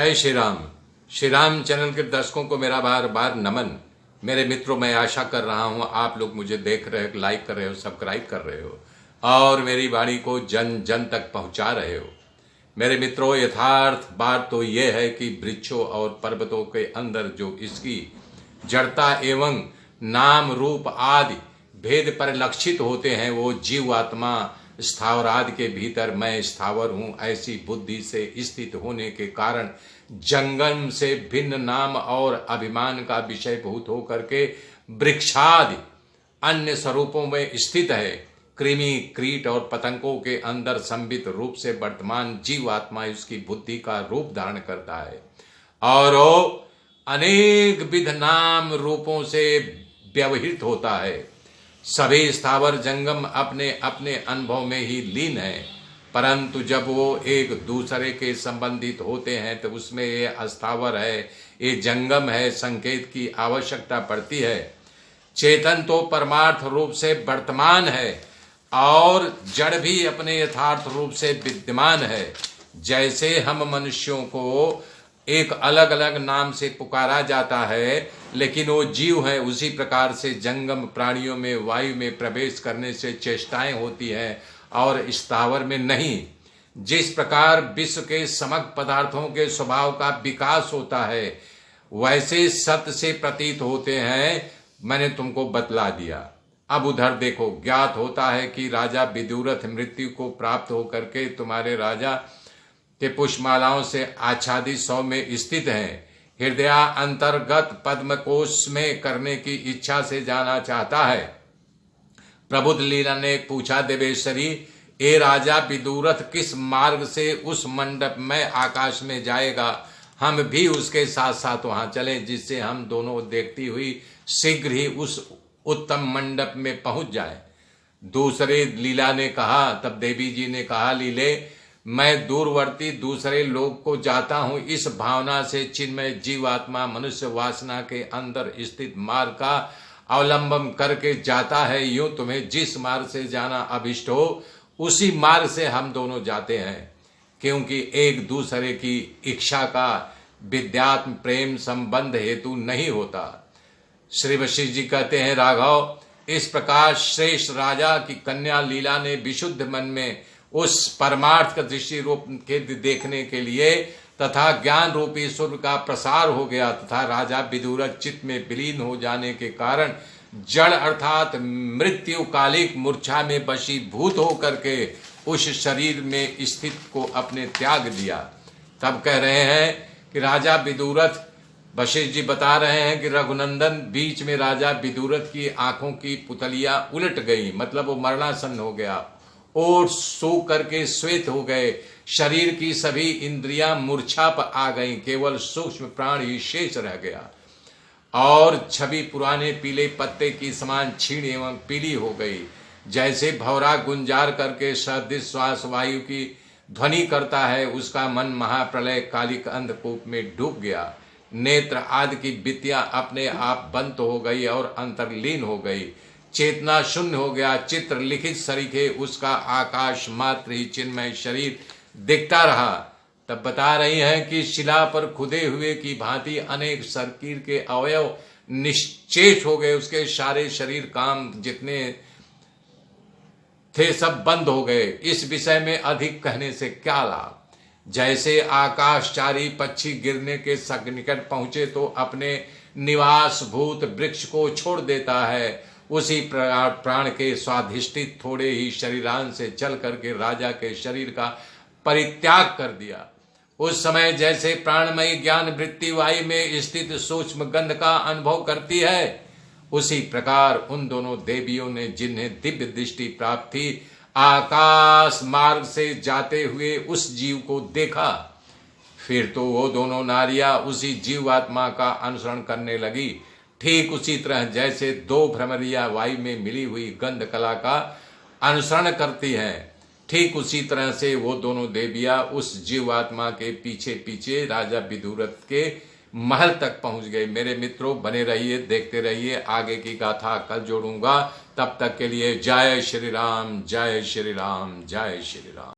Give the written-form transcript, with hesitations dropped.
जय श्री राम। श्री राम चैनल के दर्शकों को मेरा बार बार नमन। मेरे मित्रों, मैं आशा कर रहा हूं आप लोग मुझे देख रहे हो, लाइक कर रहे हो, सब्सक्राइब कर रहे हो और मेरी वाणी को जन जन तक पहुंचा रहे हो। मेरे मित्रों, यथार्थ बात तो यह है कि वृक्षों और पर्वतों के अंदर जो इसकी जड़ता एवं नाम रूप आदि भेद परिलक्षित होते हैं, वो जीवात्मा स्थावरादि के भीतर मैं स्थावर हूं ऐसी बुद्धि से स्थित होने के कारण जंगम से भिन्न नाम और अभिमान का विषय भूत होकर के वृक्षादि अन्य स्वरूपों में स्थित है। कृमि कीट और पतंगों के अंदर संबित रूप से वर्तमान जीवात्मा उसकी बुद्धि का रूप धारण करता है और वो अनेक विध नाम रूपों से व्यवहित होता है। सभी स्थावर जंगम अपने अपने अनुभव में ही लीन है, परंतु जब वो एक दूसरे के संबंधित होते हैं तो उसमें ये अस्थावर है, ये जंगम है, संकेत की आवश्यकता पड़ती है। चेतन तो परमार्थ रूप से वर्तमान है और जड़ भी अपने यथार्थ रूप से विद्यमान है। जैसे हम मनुष्यों को एक अलग अलग नाम से पुकारा जाता है, लेकिन वो जीव है, उसी प्रकार से जंगम प्राणियों में वायु में प्रवेश करने से चेष्टाएं होती हैं और स्थावर में नहीं। जिस प्रकार विश्व के समग्र पदार्थों के स्वभाव का विकास होता है, वैसे सत्य से प्रतीत होते हैं। मैंने तुमको बतला दिया। अब उधर देखो, ज्ञात होता है कि राजा विदुरथ मृत्यु को प्राप्त होकर के तुम्हारे राजा के पुष्पमालाओं से आच्छादित सौ में स्थित हैं। हृदय अंतर्गत पद्म कोश में करने की इच्छा से जाना चाहता है। प्रबुद्ध लीला ने पूछा, देवेश्वरी, ए राजा विदुरथ किस मार्ग से उस मंडप में आकाश में जाएगा? हम भी उसके साथ साथ वहां चले, जिससे हम दोनों देखती हुई शीघ्र ही उस उत्तम मंडप में पहुंच जाए। दूसरे लीला ने कहा, तब देवी जी ने कहा, लीले, मैं दूरवर्ती दूसरे लोक को जाता हूं। इस भावना से चिन्मय जीवात्मा मनुष्य वासना के अंदर स्थित मार्ग का अवलंबन करके जाता है। यूं तुम्हें जिस मार्ग से जाना अभिष्ट हो, उसी मार्ग से हम दोनों जाते हैं, क्योंकि एक दूसरे की इच्छा का विद्यात्म प्रेम संबंध हेतु नहीं होता। श्री वशिष्ठ जी कहते हैं, राघव, इस प्रकार श्रेष्ठ राजा की कन्या लीला ने विशुद्ध मन में उस परमार्थ का दृष्टि रूप के देखने के लिए तथा ज्ञान रूपी सूर्य का प्रसार हो गया तथा राजा विदुरथ चित्त में विलीन हो जाने के कारण जड़ अर्थात मृत्यु कालिक मूर्छा में वशीभूत होकर के उस शरीर में स्थित को अपने त्याग दिया। तब कह रहे हैं कि राजा विदुरथ, वशिष्ठ जी बता रहे हैं कि रघुनंदन, बीच में राजा विदुरथ की आंखों की पुतलियां उलट गई, मतलब वो मरणासन्न हो गया और सो करके श्वेत हो गए। शरीर की सभी इंद्रियां मूर्छा पर आ गईं, केवल सूक्ष्म प्राण ही शेष रह गया और छवि पुराने पीले पत्ते की समान क्षीण एवं पीली हो गई। जैसे भौरा गुंजार करके सदृश श्वास वायु की ध्वनि करता है, उसका मन महाप्रलय कालिक अंधकूप में डूब गया। नेत्र आदि की वित्तियां अपने आप बंद हो गई और अंतर्लीन हो गई। चेतना शून्य हो गया। चित्र लिखित सरीखे उसका आकाश मात्र ही चिन्मय शरीर दिखता रहा। तब बता रही हैं कि शिला पर खुदे हुए की भांति अनेक शरीर के अवयव निश्चेष हो गए। उसके सारे शरीर काम जितने थे सब बंद हो गए। इस विषय में अधिक कहने से क्या लाभ। जैसे आकाशचारी पक्षी गिरने के निकट पहुंचे तो अपने निवास भूत वृक्ष को छोड़ देता है, उसी प्राण के स्वाधिष्ठित थोड़े ही शरीरांश से चल करके राजा के शरीर का परित्याग कर दिया। उस समय जैसे प्राणमयी ज्ञान वृत्ति वायु में स्थित सूक्ष्म गंध का अनुभव करती है, उसी प्रकार उन दोनों देवियों ने, जिन्हें दिव्य दृष्टि प्राप्त थी, आकाश मार्ग से जाते हुए उस जीव को देखा। फिर तो वो दोनों नारियां उसी जीवात्मा का अनुसरण करने लगी, ठीक उसी तरह जैसे दो भ्रमरिया वायु में मिली हुई गंध कला का अनुसरण करती हैं। ठीक उसी तरह से वो दोनों देवियां उस जीवात्मा के पीछे पीछे राजा विदुरथ के महल तक पहुंच गए। मेरे मित्रों, बने रहिए, देखते रहिए। आगे की गाथा कल जोड़ूंगा। तब तक के लिए जय श्री राम, जय श्री राम, जय श्री राम।